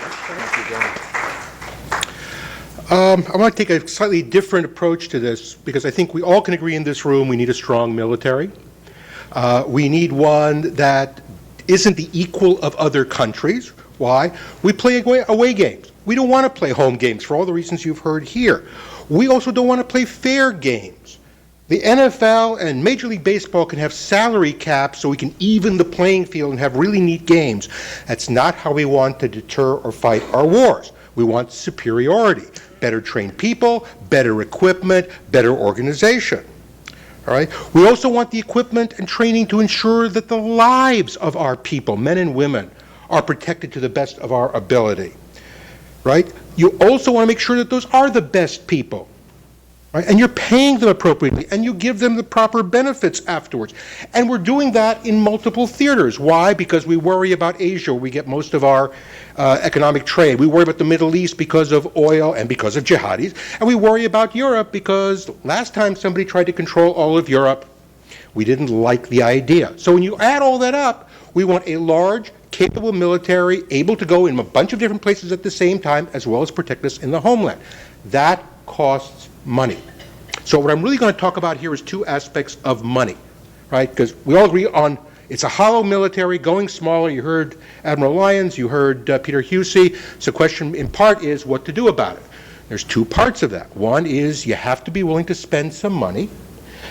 Thank you, John. I want to take a slightly different approach to this because I think we all can agree in this room we need a strong military. We need one that isn't the equal of other countries. Why? We play away games. We don't want to play home games for all the reasons you've heard here. We also don't want to play fair games. The NFL and Major League Baseball can have salary caps so we can even the playing field and have really neat games. That's not how we want to deter or fight our wars. We want superiority, better trained people, better equipment, better organization. All right? We also want the equipment and training to ensure that the lives of our people, men and women, are protected to the best of our ability. Right? You also want to make sure that those are the best people. Right? And you're paying them appropriately, and you give them the proper benefits afterwards. And we're doing that in multiple theaters. Why? Because we worry about Asia, where we get most of our economic trade. We worry about the Middle East because of oil and because of jihadis. And we worry about Europe because last time somebody tried to control all of Europe, we didn't like the idea. So when you add all that up, we want a large, capable military able to go in a bunch of different places at the same time, as well as protect us in the homeland. That costs money. So what I'm really going to talk about here is two aspects of money, right? Because we all agree on it's a hollow military going smaller. You heard Admiral Lyons, you heard Peter Husey. So the question in part is what to do about it. There's two parts of that. One is you have to be willing to spend some money.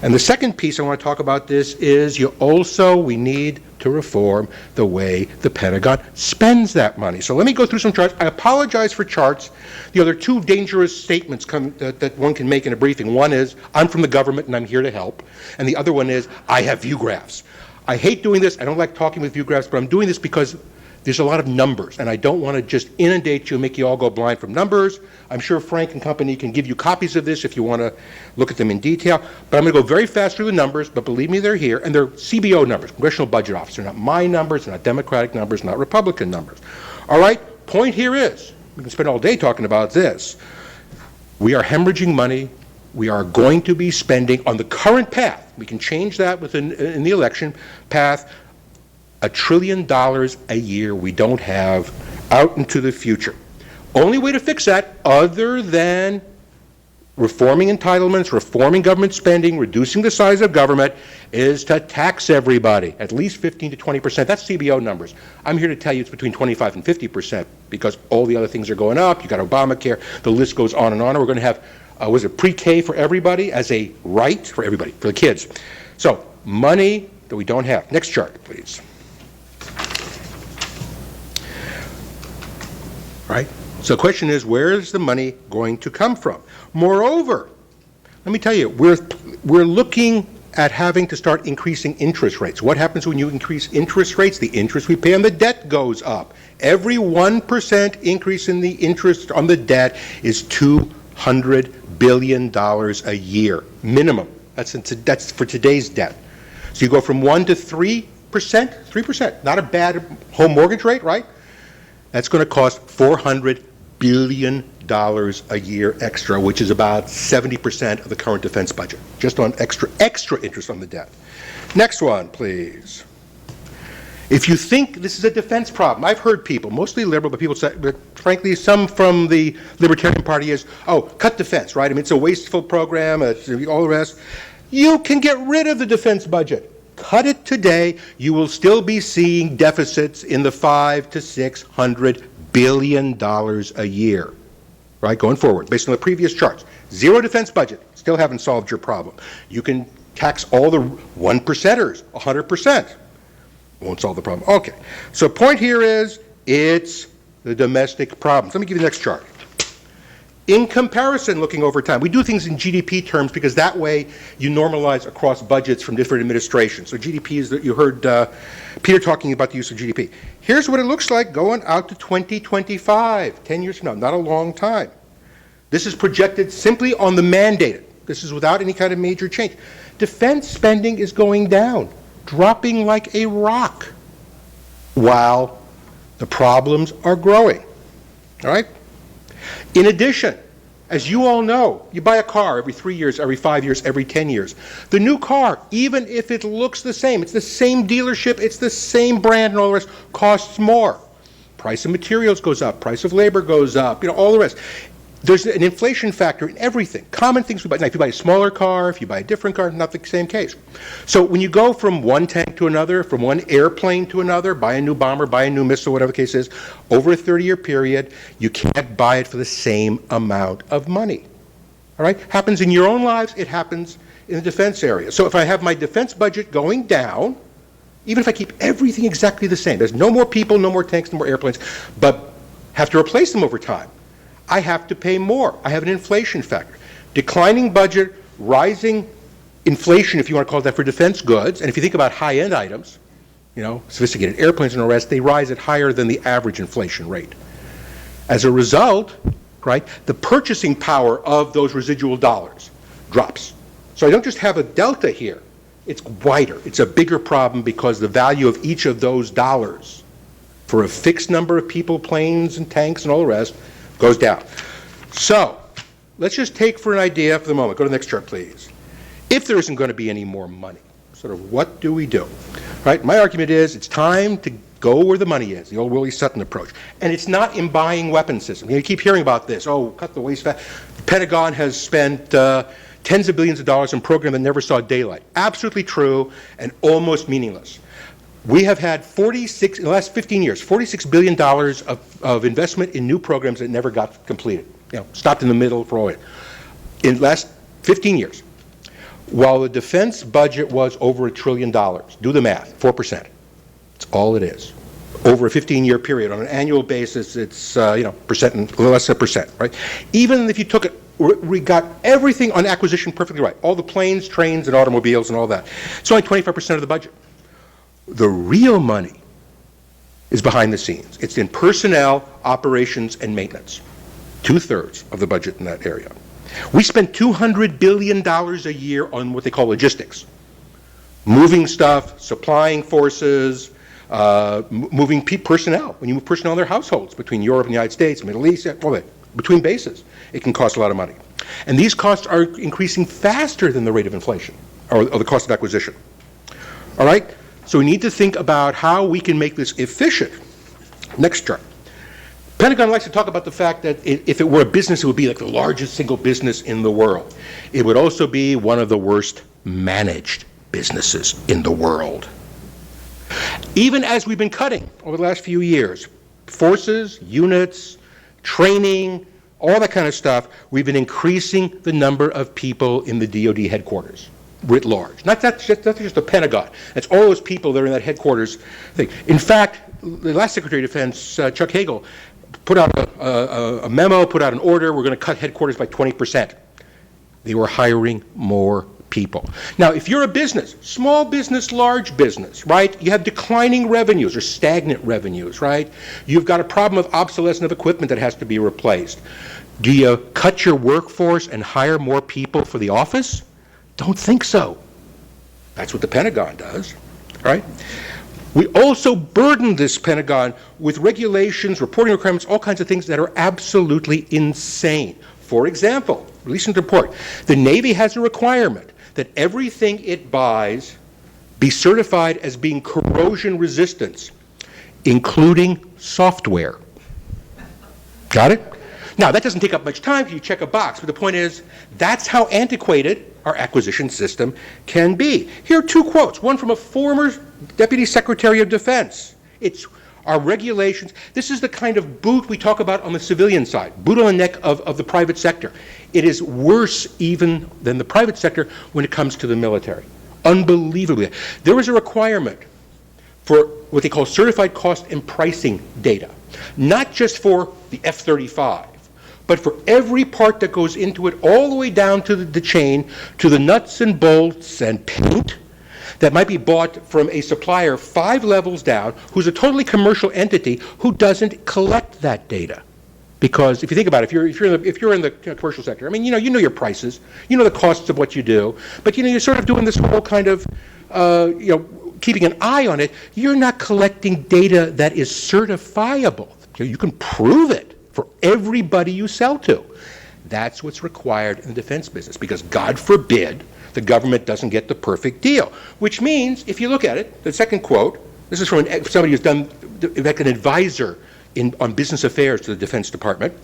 And the second piece I want to talk about this is we need to reform the way the Pentagon spends that money. So let me go through some charts. I apologize for charts. The other two dangerous statements that one can make in a briefing. One is, I'm from the government and I'm here to help. And the other one is, I have view graphs. I hate doing this. I don't like talking with view graphs, but I'm doing this because there's a lot of numbers, and I don't want to just inundate you and make you all go blind from numbers. I'm sure Frank and company can give you copies of this if you want to look at them in detail. But I'm going to go very fast through the numbers, but believe me, they're here. And they're CBO numbers, Congressional Budget Office. They're not my numbers, they're not Democratic numbers, not Republican numbers. All right, point here is, we can spend all day talking about this. We are hemorrhaging money. We are going to be spending on the current path. We can change that in the election path. $1 trillion a year we don't have out into the future. Only way to fix that, other than reforming entitlements, reforming government spending, reducing the size of government, is to tax everybody, at least 15 to 20%. That's CBO numbers. I'm here to tell you it's between 25 and 50% because all the other things are going up. You got Obamacare, the list goes on and on. We're going to have, pre-K for everybody as a right for everybody, for the kids. So, money that we don't have. Next chart, please. Right? So the question is, where is the money going to come from? Moreover, let me tell you, we're looking at having to start increasing interest rates. What happens when you increase interest rates? The interest we pay on the debt goes up. Every 1% increase in the interest on the debt is $200 billion a year, minimum. That's for today's debt. So you go from 1 to 3%, 3%, not a bad home mortgage rate, right? That's going to cost $400 billion a year extra, which is about 70% of the current defense budget, just on extra interest on the debt. Next one, please. If you think this is a defense problem, I've heard people, mostly liberal, but people say, but frankly, some from the Libertarian Party is, oh, cut defense, right? I mean, it's a wasteful program, all the rest. You can get rid of the defense budget. Cut it today, you will still be seeing deficits in the $500 to $600 billion a year, right, going forward, based on the previous charts. Zero defense budget, still haven't solved your problem. You can tax all the 1%ers, 100%. Won't solve the problem. Okay, so point here is, it's the domestic problems. Let me give you the next chart. In comparison, looking over time, we do things in GDP terms because that way you normalize across budgets from different administrations. So GDP is that you heard Peter talking about the use of GDP. Here's what it looks like going out to 2025, 10 years from now, not a long time. This is projected simply on the mandated. This is without any kind of major change. Defense spending is going down, dropping like a rock, while the problems are growing. All right? In addition, as you all know, you buy a car every 3 years, every 5 years, every 10 years. The new car, even if it looks the same, it's the same dealership, it's the same brand and all the rest, costs more. price of materials goes up, price of labor goes up, all the rest. There's an inflation factor in everything. Common things we buy. Now, if you buy a smaller car, if you buy a different car, not the same case. So when you go from one tank to another, from one airplane to another, buy a new bomber, buy a new missile, whatever the case is, over a 30-year period, you can't buy it for the same amount of money. All right? Happens in your own lives. It happens in the defense area. So if I have my defense budget going down, even if I keep everything exactly the same, there's no more people, no more tanks, no more airplanes, but have to replace them over time, I have to pay more. I have an inflation factor. Declining budget, rising inflation, if you want to call it that, for defense goods. And if you think about high-end items, sophisticated airplanes and the rest, they rise at higher than the average inflation rate. As a result, right, the purchasing power of those residual dollars drops. So I don't just have a delta here. It's wider. It's a bigger problem because the value of each of those dollars for a fixed number of people, planes and tanks and all the rest goes down. So let's just take for an idea for the moment. Go to the next chart, please. If there isn't going to be any more money, sort of what do we do? Right? My argument is it's time to go where the money is, the old Willie Sutton approach. And it's not in buying weapon systems. You keep hearing about this. Oh, cut the waste fat. The Pentagon has spent tens of billions of dollars in programs that never saw daylight. Absolutely true and almost meaningless. We have had in the last 15 years, $46 billion of investment in new programs that never got completed. Stopped in the middle for all it. In the last 15 years, while the defense budget was over $1 trillion, do the math, 4%. That's all it is. Over a 15-year period, on an annual basis, it's percent and less than percent, right? Even if you took it, we got everything on acquisition perfectly right. All the planes, trains, and automobiles and all that. It's only 25% of the budget. The real money is behind the scenes. It's in personnel, operations, and maintenance. 2/3 of the budget in that area. We spend $200 billion a year on what they call logistics. Moving stuff, supplying forces, moving personnel. When you move personnel in their households between Europe and the United States, Middle East, all that, between bases, it can cost a lot of money. And these costs are increasing faster than the rate of inflation, or the cost of acquisition. All right? So we need to think about how we can make this efficient. Next chart. Pentagon likes to talk about the fact that if it were a business, it would be like the largest single business in the world. It would also be one of the worst managed businesses in the world. Even as we've been cutting over the last few years, forces, units, training, all that kind of stuff, we've been increasing the number of people in the DoD headquarters writ large. That's just the Pentagon. That's all those people that are in that headquarters thing. In fact, the last Secretary of Defense, Chuck Hagel, put out a memo, put out an order, we're going to cut headquarters by 20%. They were hiring more people. Now, if you're a business, small business, large business, right, you have declining revenues or stagnant revenues, right? You've got a problem of obsolescence of equipment that has to be replaced. Do you cut your workforce and hire more people for the office? Don't think so. That's what the Pentagon does, right? We also burden this Pentagon with regulations, reporting requirements, all kinds of things that are absolutely insane. For example, recent report, the Navy has a requirement that everything it buys be certified as being corrosion resistant, including software. Got it? Now, that doesn't take up much time if you check a box, but the point is, that's how antiquated our acquisition system can be. Here are two quotes, one from a former Deputy Secretary of Defense. It's our regulations. This is the kind of boot we talk about on the civilian side, boot on the neck of the private sector. It is worse even than the private sector when it comes to the military. Unbelievably. There was a requirement for what they call certified cost and pricing data, not just for the F-35, but for every part that goes into it, all the way down to the chain, to the nuts and bolts and paint that might be bought from a supplier 5 levels down, who's a totally commercial entity who doesn't collect that data. Because if you think about it, if you're in the commercial sector, I mean, you know your prices, you know the costs of what you do, but you're sort of doing this whole kind of, keeping an eye on it. You're not collecting data that is certifiable. You can prove it for everybody you sell to. That's what's required in the defense business, because God forbid the government doesn't get the perfect deal. Which means, if you look at it, the second quote, this is from somebody who's done, like an advisor on business affairs to the Defense Department,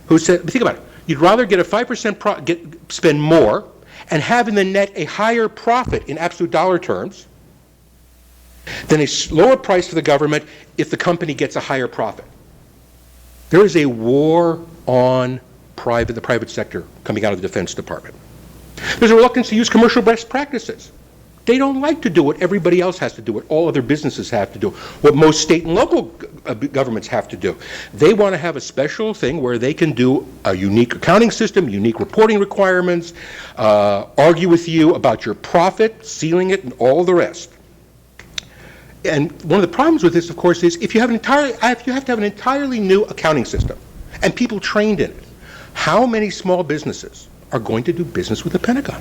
who said, think about it, you'd rather get a 5% spend more and have in the net a higher profit in absolute dollar terms than a lower price for the government if the company gets a higher profit. There is a war on the private sector coming out of the Defense Department. There's a reluctance to use commercial best practices. They don't like to do what everybody else has to do, what all other businesses have to do, what most state and local governments have to do. They want to have a special thing where they can do a unique accounting system, unique reporting requirements, argue with you about your profit, sealing it, and all the rest. And one of the problems with this, of course, is if you have to have an entirely new accounting system and people trained in it, how many small businesses are going to do business with the Pentagon?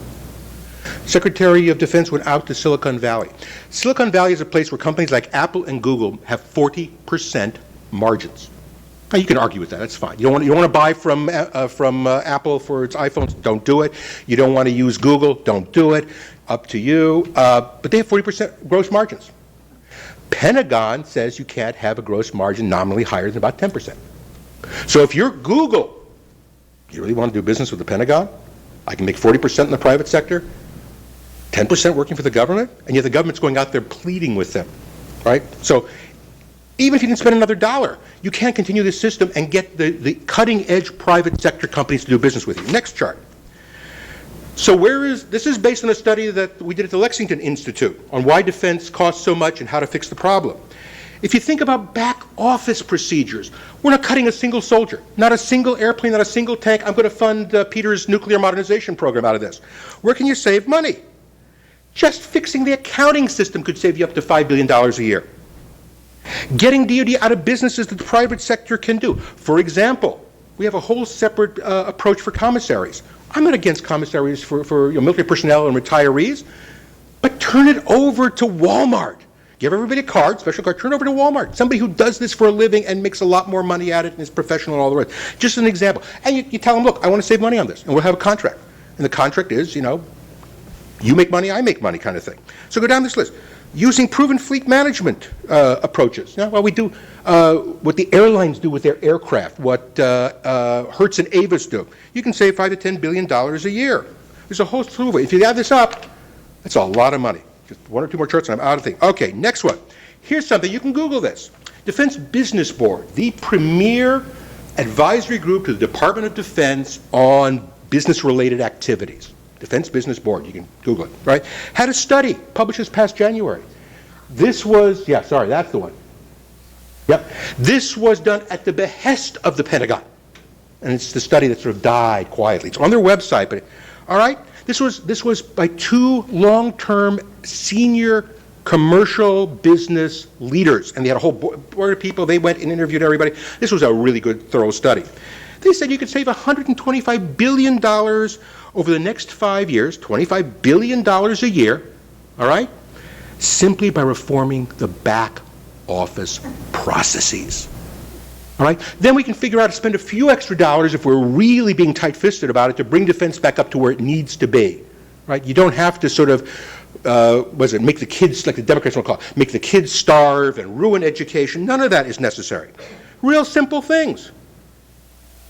Secretary of Defense went out to Silicon Valley. Silicon Valley is a place where companies like Apple and Google have 40% margins. Now, you can argue with that. That's fine. You don't want to buy from Apple for its iPhones. Don't do it. You don't want to use Google. Don't do it. Up to you. But they have 40% gross margins. Pentagon says you can't have a gross margin nominally higher than about 10%. So if you're Google, you really want to do business with the Pentagon? I can make 40% in the private sector, 10% working for the government, and yet the government's going out there pleading with them, right? So even if you didn't spend another dollar, you can't continue this system and get the cutting-edge private sector companies to do business with you. Next chart. So this is based on a study that we did at the Lexington Institute on why defense costs so much and how to fix the problem. If you think about back office procedures, we're not cutting a single soldier, not a single airplane, not a single tank. I'm going to fund Peter's nuclear modernization program out of this. Where can you save money? Just fixing the accounting system could save you up to $5 billion a year. Getting DoD out of businesses that the private sector can do. For example, we have a whole separate approach for commissaries. I'm not against commissaries for military personnel and retirees, but turn it over to Walmart. Give everybody a card, special card, turn it over to Walmart. Somebody who does this for a living and makes a lot more money at it and is professional and all the rest. Just an example. And you tell them, look, I want to save money on this, and we'll have a contract. And the contract is, you make money, I make money kind of thing. So go down this list. Using proven fleet management approaches. Well, we do what the airlines do with their aircraft, what Hertz and Avis do. You can save $5 to $10 billion a year. There's a whole slew of it. If you add this up, that's a lot of money. Just one or two more charts and I'm out of things. Okay, next one. Here's something. You can Google this. Defense Business Board, the premier advisory group to the Department of Defense on business-related activities. Defense Business Board, you can Google it, right? Had a study published this past January. This was, that's the one. Yep. This was done at the behest of the Pentagon. And it's the study that sort of died quietly. It's on their website, but, all right? This was by two long-term senior commercial business leaders. And they had a whole board of people. They went and interviewed everybody. This was a really good, thorough study. They said you could save $125 billion over the next 5 years, $25 billion a year, all right, simply by reforming the back office processes. All right? Then we can figure out how to spend a few extra dollars if we're really being tight-fisted about it to bring defense back up to where it needs to be. Right? You don't have to sort of, make the kids, like the Democrats will call it, make the kids starve and ruin education. None of that is necessary. Real simple things.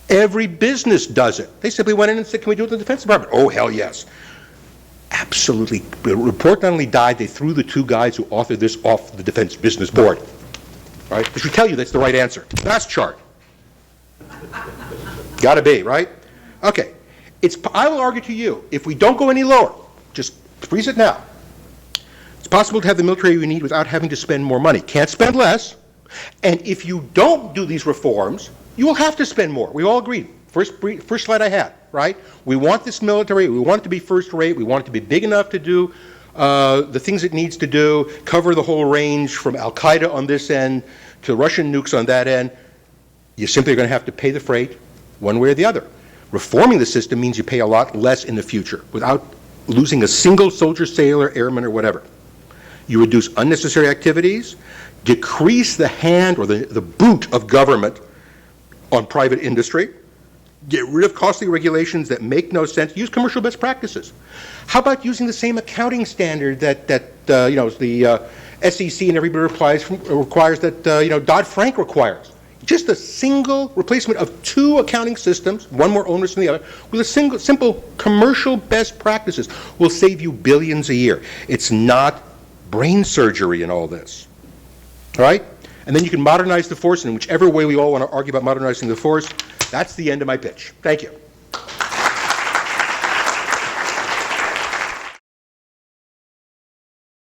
Every business does it. They simply went in and said, can we do it in the Defense Department? Oh, hell yes. Absolutely. The report not only died, they threw the two guys who authored this off the Defense Business Board. Right? Which would tell you that's the right answer. Last chart. Gotta be, right? Okay. I will argue to you, if we don't go any lower, just freeze it now. It's possible to have the military we need without having to spend more money. Can't spend less. And if you don't do these reforms, you will have to spend more. We all agreed. First slide I had, right? We want this military. We want it to be first rate. We want it to be big enough to do the things it needs to do, cover the whole range from Al-Qaeda on this end to Russian nukes on that end. You simply are going to have to pay the freight one way or the other. Reforming the system means you pay a lot less in the future without losing a single soldier, sailor, airman, or whatever. You reduce unnecessary activities, decrease the hand or the boot of government on private industry, get rid of costly regulations that make no sense, use commercial best practices. How about using the same accounting standard that the SEC and everybody requires that Dodd-Frank requires? Just a single replacement of two accounting systems, one more onerous than the other, with a simple commercial best practices will save you billions a year. It's not brain surgery in all this. All right? And then you can modernize the force, and in whichever way we all want to argue about modernizing the force, that's the end of my pitch. Thank you.